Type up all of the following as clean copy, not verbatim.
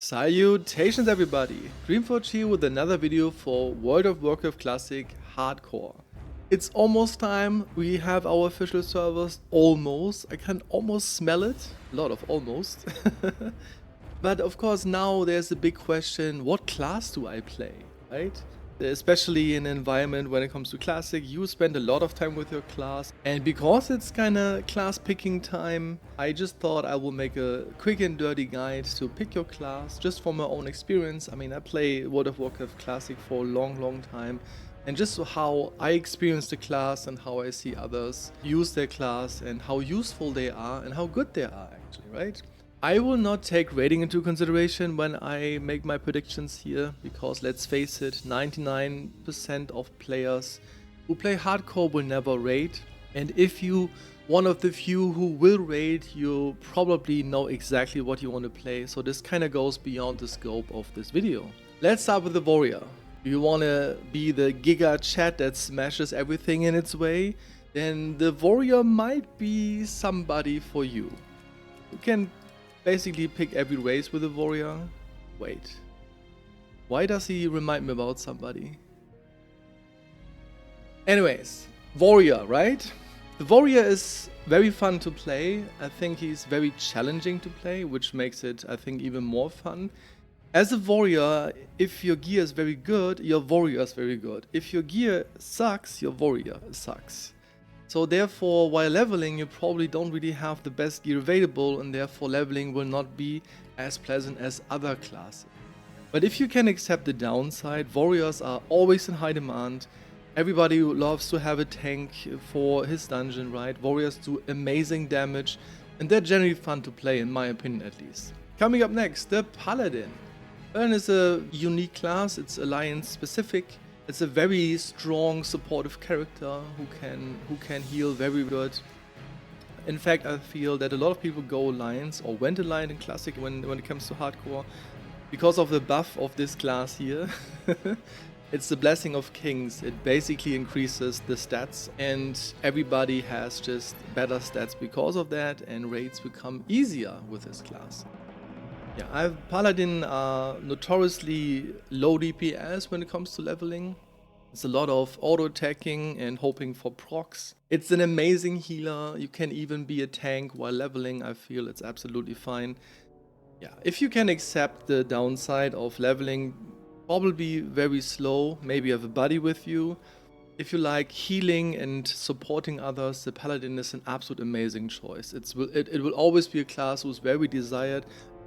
Salutations everybody, Dreamforge here with another video for World of Warcraft Classic Hardcore. It's almost time, we have our official servers, almost, I can almost smell it, a lot of almost. But of course now there's a big question, what class do I play, right? Especially in an environment when it comes to Classic, you spend a lot of time with your class, and because it's kinda class picking time, I just thought I will make a quick and dirty guide to pick your class, just from my own experience. I mean, I play World of Warcraft Classic for a long time, and just how I experience the class and how I see others use their class and how useful they are and how good they are actually, right? I will not take rating into consideration when I make my predictions here, because let's face it, 99% of players who play hardcore will never raid, and if you one of the few who will raid, you probably know exactly what you want to play, so this kinda goes beyond the scope of this video. Let's start with the warrior. If you wanna be the giga chat that smashes everything in its way, then the warrior might be somebody for you. You can basically pick every race with a warrior. Wait, why does he remind me about somebody? Anyways, warrior, right? The warrior is very fun to play. I think he's very challenging to play, which makes it, I think, even more fun. As a warrior, if your gear is very good, your warrior is very good. If your gear sucks, your warrior sucks. So therefore, while leveling, you probably don't really have the best gear available, and therefore leveling will not be as pleasant as other classes. But if you can accept the downside, warriors are always in high demand. Everybody loves to have a tank for his dungeon, right? Warriors do amazing damage, and they're generally fun to play, in my opinion at least. Coming up next, the Paladin. Paladin is a unique class, it's alliance specific. It's a very strong supportive character who can heal very good. In fact, I feel that a lot of people go Alliance or went Alliance in Classic when it comes to Hardcore because of the buff of this class here. It's the Blessing of Kings. It basically increases the stats, and everybody has just better stats because of that, and raids become easier with this class. Yeah, Paladin are notoriously low DPS when it comes to leveling. It's a lot of auto-attacking and hoping for procs. It's an amazing healer. You can even be a tank while leveling. I feel it's absolutely fine. Yeah, if you can accept the downside of leveling, probably very slow, maybe have a buddy with you. If you like healing and supporting others, the Paladin is an absolute amazing choice. It will always be a class who's very desired.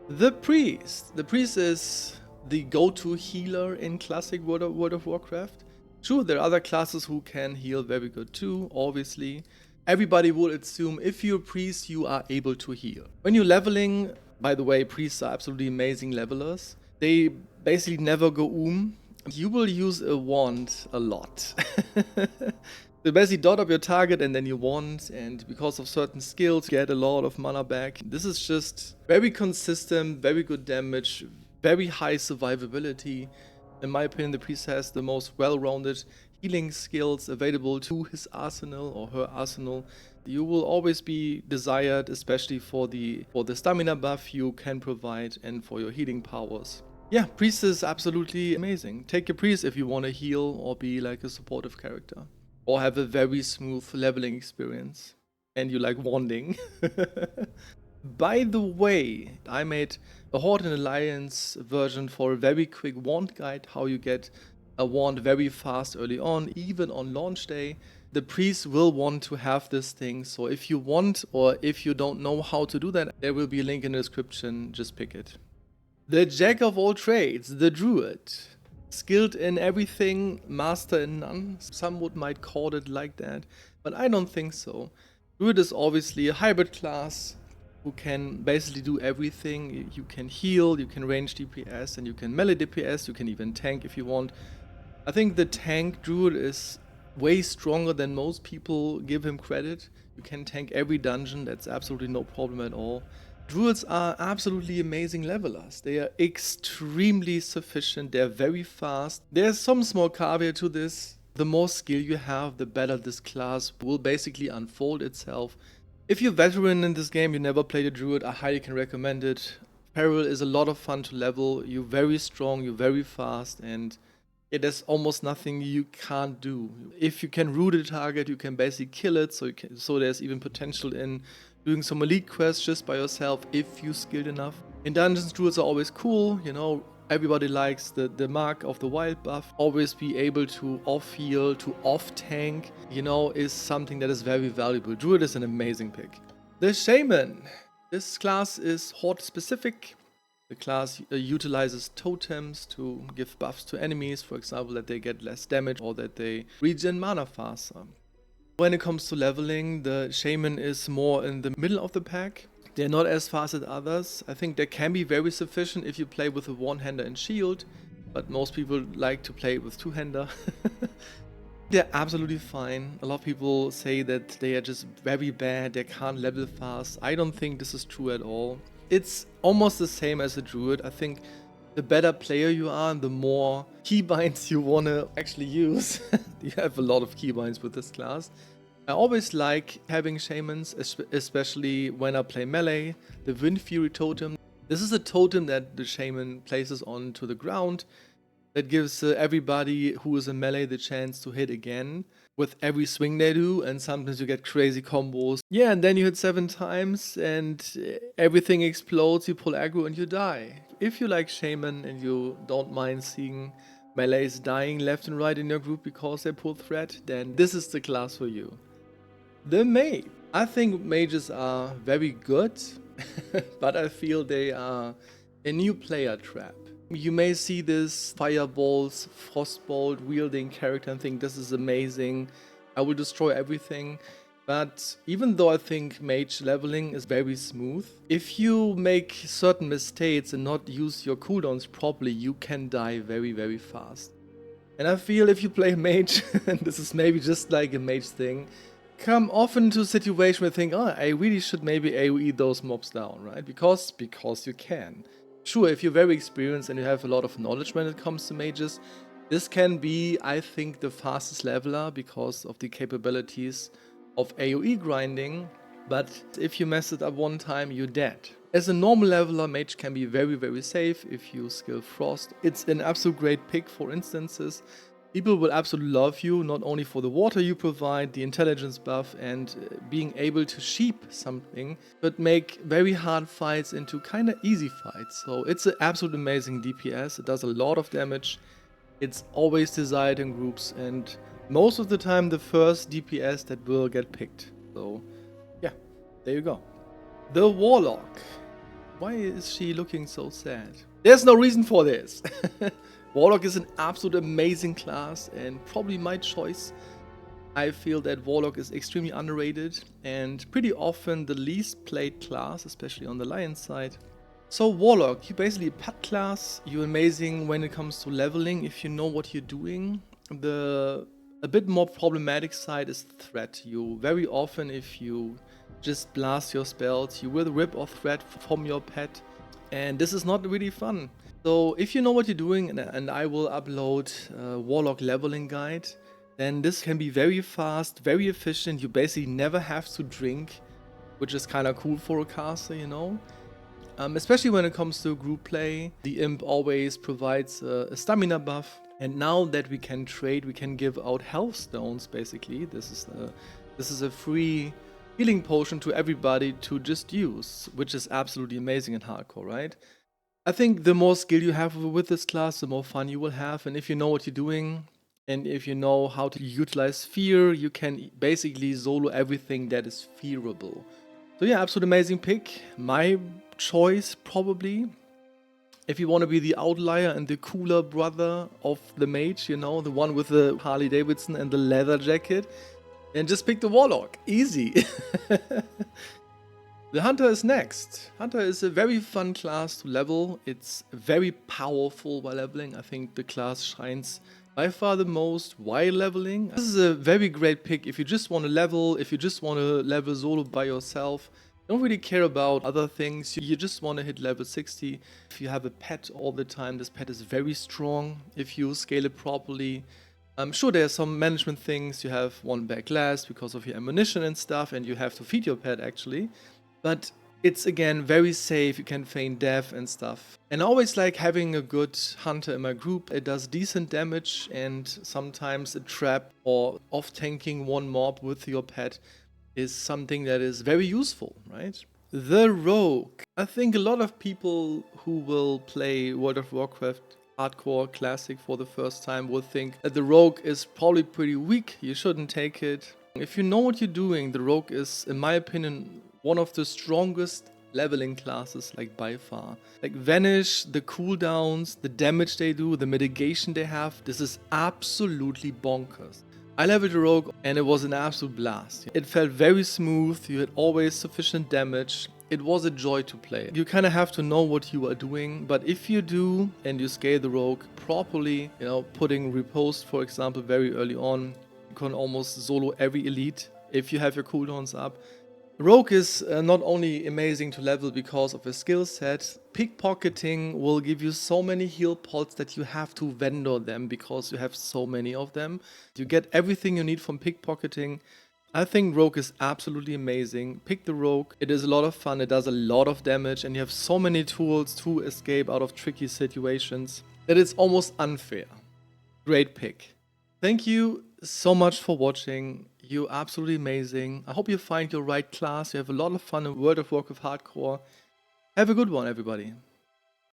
The Priest. The Priest is the go-to healer in Classic World of Warcraft. Sure, there are other classes who can heal very good too, obviously. Everybody would assume if you're a Priest, you are able to heal. When you're leveling, by the way, Priests are absolutely amazing levelers. They basically never go You will use a wand a lot. So basically dot up your target and then you wand, and because of certain skills get a lot of mana back. This is just very consistent, very good damage, very high survivability. In my opinion, the Priest has the most well-rounded healing skills available to his arsenal or her arsenal. You will always be desired, especially for the stamina buff you can provide and for your healing powers. Yeah, Priest is absolutely amazing. Take your Priest if you want to heal or be like a supportive character, or have a very smooth leveling experience and you like wanding. By the way, I made a Horde and Alliance version for a very quick wand guide, how you get a wand very fast early on, even on launch day. The Priest will want to have this thing, so if you want or if you don't know how to do that, there will be a link in the description, just pick it. The Jack of all trades, the Druid. Skilled in everything, master in none. Some might call it like that, but I don't think so. Druid is obviously a hybrid class who can basically do everything. You can heal, you can range DPS, and you can melee DPS, you can even tank if you want. I think the tank Druid is way stronger than most people give him credit. You can tank every dungeon, that's absolutely no problem at all. Druids are absolutely amazing levelers. They are extremely sufficient, they're very fast. There's some small caveat to this. The more skill you have, the better this class will basically unfold itself. If you're a veteran in this game, you never played a Druid, I highly can recommend it. Peril is a lot of fun to level. You're very strong, you're very fast, and there's almost nothing you can't do. If you can root a target, you can basically kill it. So there's even potential in doing some elite quests just by yourself if you're skilled enough. In dungeons, druids are always cool. You know, everybody likes the mark of the wild buff. Always be able to off heal, to off tank. You know, is something that is very valuable. Druid is an amazing pick. The Shaman. This class is horde specific. The class utilizes totems to give buffs to enemies, for example, that they get less damage or that they regen mana faster. When it comes to leveling, the Shaman is more in the middle of the pack. They're not as fast as others. I think they can be very sufficient if you play with a one-hander and shield, but most people like to play with two-hander. They're absolutely fine. A lot of people say that they are just very bad, they can't level fast. I don't think this is true at all. It's almost the same as a druid. I think the better player you are, the more keybinds you want to actually use. You have a lot of keybinds with this class. I always like having shamans, especially when I play melee. The Wind Fury totem. This is a totem that the shaman places onto the ground that gives everybody who is in melee the chance to hit again with every swing they do, and sometimes you get crazy combos. Yeah, and then you hit 7 times and everything explodes, you pull aggro and you die. If you like Shaman and you don't mind seeing melees dying left and right in your group because they pull threat, then this is the class for you. The Mage. I think mages are very good, but I feel they are a new player trap. You may see this fireballs, frostbolt wielding character and think this is amazing, I will destroy everything. But even though I think mage leveling is very smooth, if you make certain mistakes and not use your cooldowns properly, you can die very, very fast. And I feel if you play mage, and this is maybe just like a mage thing, come often to a situation where you think, oh, I really should maybe AoE those mobs down, right? Because you can. Sure, if you're very experienced and you have a lot of knowledge when it comes to mages, this can be, I think, the fastest leveler because of the capabilities of AoE grinding, but if you mess it up one time, you're dead. As a normal leveler, mage can be very, very safe if you skill Frost. It's an absolute great pick for instances. People will absolutely love you, not only for the water you provide, the intelligence buff, and being able to sheep something, but make very hard fights into kind of easy fights. So it's an absolute amazing DPS, it does a lot of damage, it's always desired in groups, and most of the time the first DPS that will get picked. So yeah, there you go. The Warlock. Why is she looking so sad? There's no reason for this. Warlock is an absolute amazing class and probably my choice. I feel that Warlock is extremely underrated and pretty often the least played class, especially on the Lion side. So Warlock, you're basically a pet class, you're amazing when it comes to leveling if you know what you're doing. A bit more problematic side is threat. You very often, if you just blast your spells, you will rip off threat from your pet, and this is not really fun. So if you know what you're doing, and I will upload a Warlock leveling guide, then this can be very fast, very efficient. You basically never have to drink, which is kind of cool for a caster, you know. Especially when it comes to group play, the imp always provides a stamina buff. And now that we can trade, we can give out health stones basically. This is a free healing potion to everybody to just use, which is absolutely amazing in hardcore, right? I think the more skill you have with this class, the more fun you will have. And if you know what you're doing, and if you know how to utilize fear, you can basically solo everything that is fearable. So yeah, absolute amazing pick. My choice probably. If you want to be the outlier and the cooler brother of the mage, you know, the one with the Harley Davidson and the leather jacket, then just pick the Warlock. Easy. The Hunter is next. Hunter is a very fun class to level. It's very powerful while leveling. I think the class shines by far the most while leveling. This is a very great pick if you just want to level, if you just want to level solo by yourself. Don't really care about other things, you just want to hit level 60. If you have a pet all the time, this pet is very strong if you scale it properly. I'm sure there are some management things, you have one back last because of your ammunition and stuff, and you have to feed your pet actually. But It's again very safe, you can feign death and stuff. And I always like having a good hunter in my group. It does decent damage, and sometimes a trap or off-tanking one mob with your pet is something that is very useful, right? The Rogue. I think a lot of people who will play World of Warcraft Hardcore Classic for the first time will think that the Rogue is probably pretty weak, you shouldn't take it. If you know what you're doing, the Rogue is, in my opinion, one of the strongest leveling classes, like by far. Like Vanish, the cooldowns, the damage they do, the mitigation they have, this is absolutely bonkers. I leveled the Rogue and it was an absolute blast. It felt very smooth, you had always sufficient damage. It was a joy to play. You kind of have to know what you are doing, but if you do and you scale the Rogue properly, putting Riposte, for example, very early on, you can almost solo every elite if you have your cooldowns up. Rogue is not only amazing to level because of a skill set, pickpocketing will give you so many heal pots that you have to vendor them because you have so many of them. You get everything you need from pickpocketing. I think Rogue is absolutely amazing. Pick the Rogue, it is a lot of fun, it does a lot of damage, and you have so many tools to escape out of tricky situations that it's almost unfair. Great pick. Thank you so much for watching. You're absolutely amazing. I hope you find your right class. You have a lot of fun in World of Warcraft Hardcore. Have a good one, everybody.